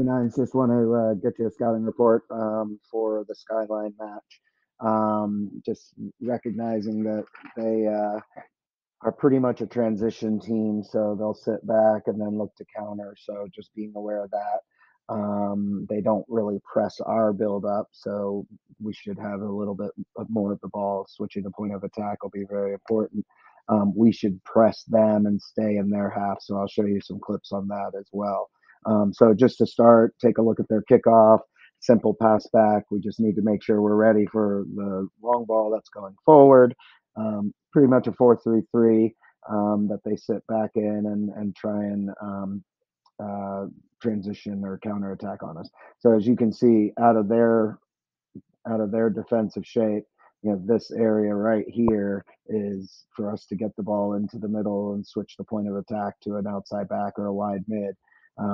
Nines, just want to get you a scouting report for the Skyline match. Just recognizing that they are pretty much a transition team, so they'll sit back and then look to counter. So just being aware of that. They don't really press our build up, so we should have a little bit more of the ball. Switching the point of attack will be very important. We should press them and stay in their half. So I'll show you some clips on that as well. So just to start, take a look at their kickoff. Simple pass back. We just need to make sure we're ready for the long ball that's going forward. Pretty much a 4-3-3 that they sit back in and try and uh, transition or counterattack on us. So as you can see, out of their defensive shape, this area right here is for us to get the ball into the middle and switch the point of attack to an outside back or a wide mid.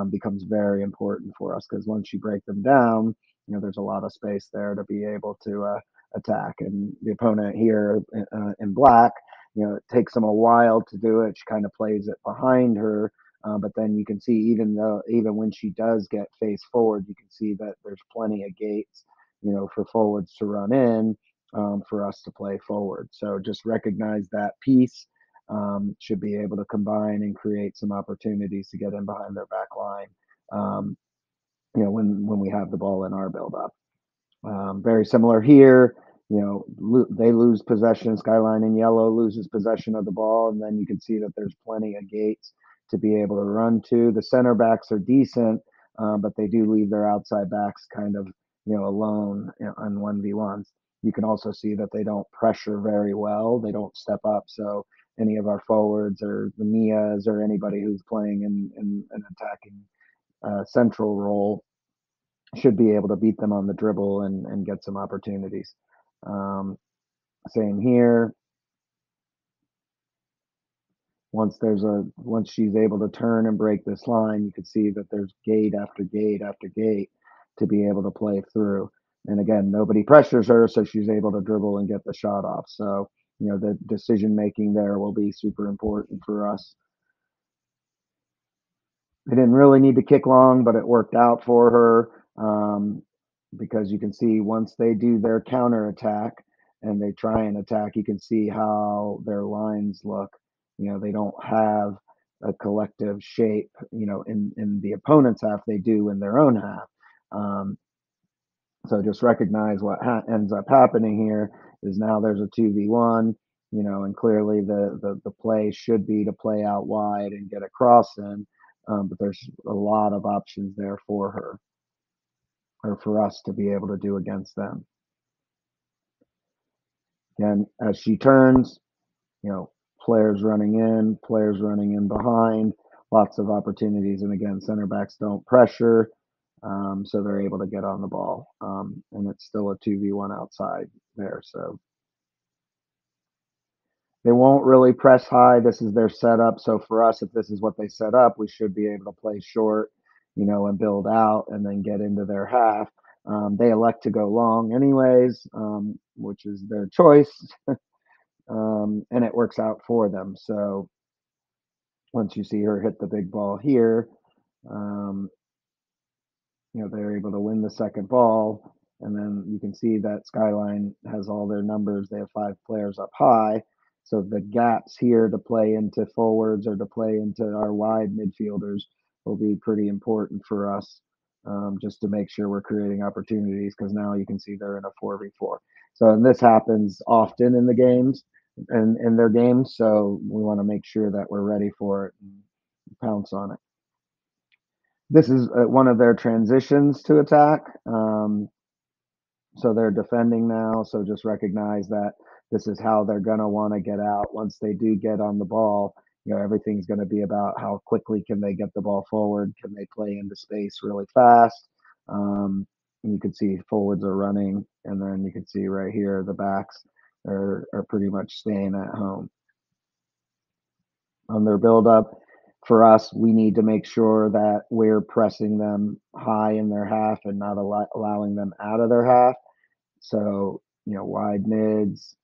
Becomes very important for us because once you break them down, there's a lot of space there to be able to attack. And the opponent here in black, it takes them a while to do it. She kind of plays it behind her, but then you can see even when she does get face forward, you can see that there's plenty of gates, for forwards to run in, for us to play forward. So just recognize that piece. Should be able to combine and create some opportunities to get in behind their back line. Um, when we have the ball in our build up. Very similar here. They lose possession. Skyline in yellow loses possession of the ball, and then you can see that there's plenty of gates to be able to run to. The center backs are decent, but they do leave their outside backs kind of alone on 1v1s. You can also see that they don't pressure very well. They don't step up. So any of our forwards or the Mias or anybody who's playing in an attacking central role should be able to beat them on the dribble and get some opportunities. Um, Same here. Once she's able to turn and break this line, you can see that there's gate after gate after gate to be able to play through. And again, nobody pressures her, so she's able to dribble and get the shot off. So the decision making there will be super important for us. They didn't really need to kick long, but it worked out for her. Because you can see once they do their counter attack and they try and attack, you can see how their lines look. They don't have a collective shape, in the opponent's half, they do in their own half. So just recognize what ends up happening here is now there's a 2v1, and clearly the play should be to play out wide and get a cross in. But there's a lot of options there for her or for us to be able to do against them. And as she turns, you know, players running in behind, lots of opportunities. And again, center backs don't pressure, so they're able to get on the ball. And it's still a 2v1 outside there. So they won't really press high. This is their setup. So for us, if this is what they set up, we should be able to play short, and build out and then get into their half. They elect to go long anyways, which is their choice, and it works out for them. So once you see her hit the big ball here, um, they're able to win the second ball. And then you can see that Skyline has all their numbers. They have 5 players up high. So the gaps here to play into forwards or to play into our wide midfielders will be pretty important for us, just to make sure we're creating opportunities because now you can see they're in a 4v4. So, and this happens often in the games and in their games. So we want to make sure that we're ready for it and pounce on it. This is one of their transitions to attack. So they're defending now. So just recognize that this is how they're going to want to get out. Once they do get on the ball, everything's going to be about how quickly can they get the ball forward? Can they play into space really fast? And you can see forwards are running. And then you can see right here, the backs are pretty much staying at home. On their build-up, for us, we need to make sure that we're pressing them high in their half and not allowing them out of their half. So, wide mids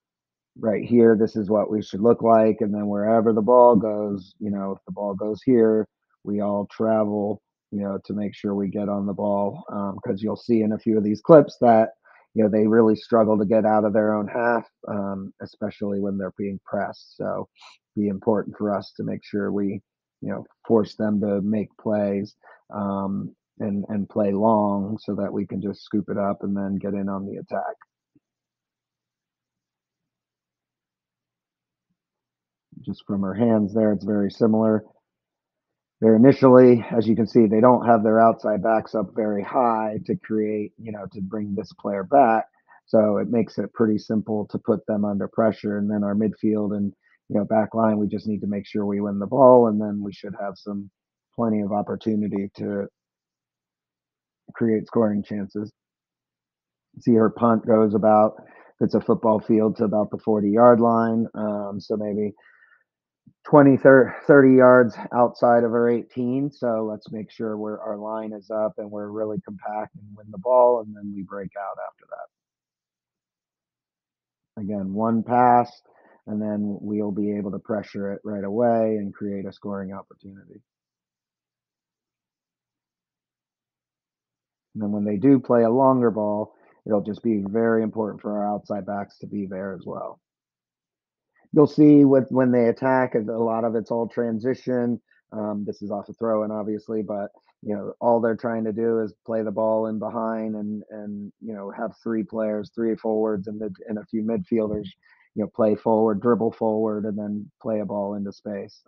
right here, this is what we should look like. And then wherever the ball goes, if the ball goes here, we all travel to make sure we get on the ball, because you'll see in a few of these clips that they really struggle to get out of their own half, especially when they're being pressed. So, be important for us to make sure we force them to make plays, and play long so that we can just scoop it up and then get in on the attack. Just from her hands there, it's very similar. They're initially, as you can see, they don't have their outside backs up very high to create, to bring this player back. So it makes it pretty simple to put them under pressure. And then our midfield and back line, we just need to make sure we win the ball, and then we should have some plenty of opportunity to create scoring chances. See, her punt goes about, if it's a football field, to about the 40-yard line. So maybe 20, 30 yards outside of our 18. So let's make sure our line is up and we're really compact and win the ball, and then we break out after that. Again, one pass, and then we'll be able to pressure it right away and create a scoring opportunity. And then when they do play a longer ball, it'll just be very important for our outside backs to be there as well. You'll see with when they attack, a lot of it's all transition. This is off a throw in, obviously, but all they're trying to do is play the ball in behind, and have three players, three forwards, and a few midfielders. Play forward, dribble forward, and then play a ball into space.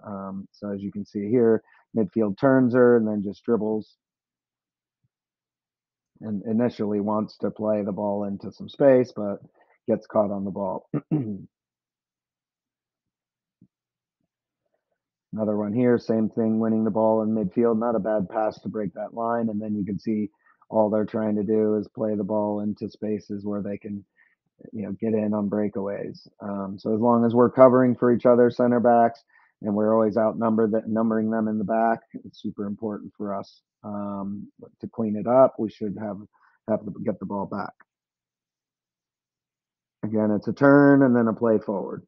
So as you can see here, midfield turns her and then just dribbles, and initially wants to play the ball into some space, but gets caught on the ball. Another one here, same thing, winning the ball in midfield. Not a bad pass to break that line. And then you can see all they're trying to do is play the ball into spaces where they can, get in on breakaways. So as long as we're covering for each other center backs, and we're always numbering them in the back, it's super important for us, to clean it up. We should have to get the ball back. Again, it's a turn and then a play forward.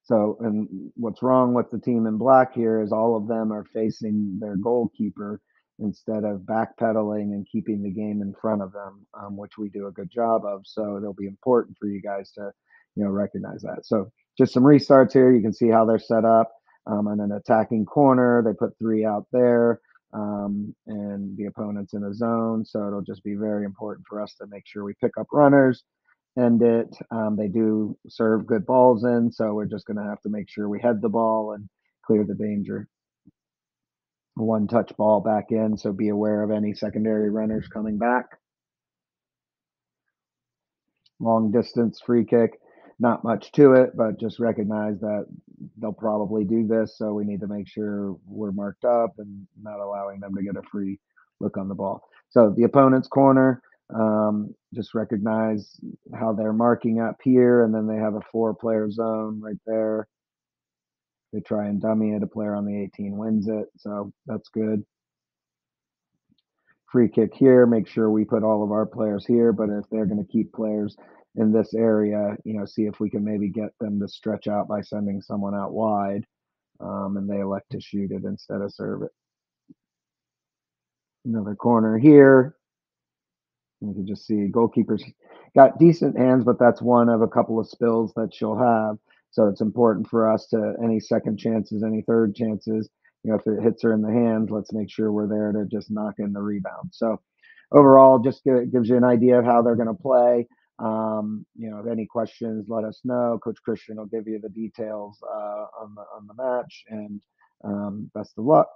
So, and what's wrong with the team in black here is all of them are facing their goalkeeper instead of backpedaling and keeping the game in front of them, which we do a good job of. So it'll be important for you guys to, recognize that. So just some restarts here. You can see how they're set up. On an attacking corner, they put three out there, and the opponent's in a zone. So it'll just be very important for us to make sure we pick up runners, end it. They do serve good balls in, so we're just going to have to make sure we head the ball and clear the danger. One touch ball back in, so be aware of any secondary runners coming back. Long distance free kick, not much to it, but just recognize that they'll probably do this, so we need to make sure we're marked up and not allowing them to get a free look on the ball. So the opponent's corner, just recognize how they're marking up here, and then they have a four-player zone right there. They try and dummy it. A player on the 18 wins it, so that's good. Free kick here, make sure we put all of our players here, but if they're going to keep players in this area, see if we can maybe get them to stretch out by sending someone out wide, and they elect to shoot it instead of serve it. Another corner here. You can just see goalkeeper's got decent hands, but that's one of a couple of spills that she'll have. So it's important for us to, any second chances, any third chances, if it hits her in the hands, let's make sure we're there to just knock in the rebound. So overall, just gives you an idea of how they're going to play. If any questions, let us know. Coach Christian will give you the details, on the match, and best of luck.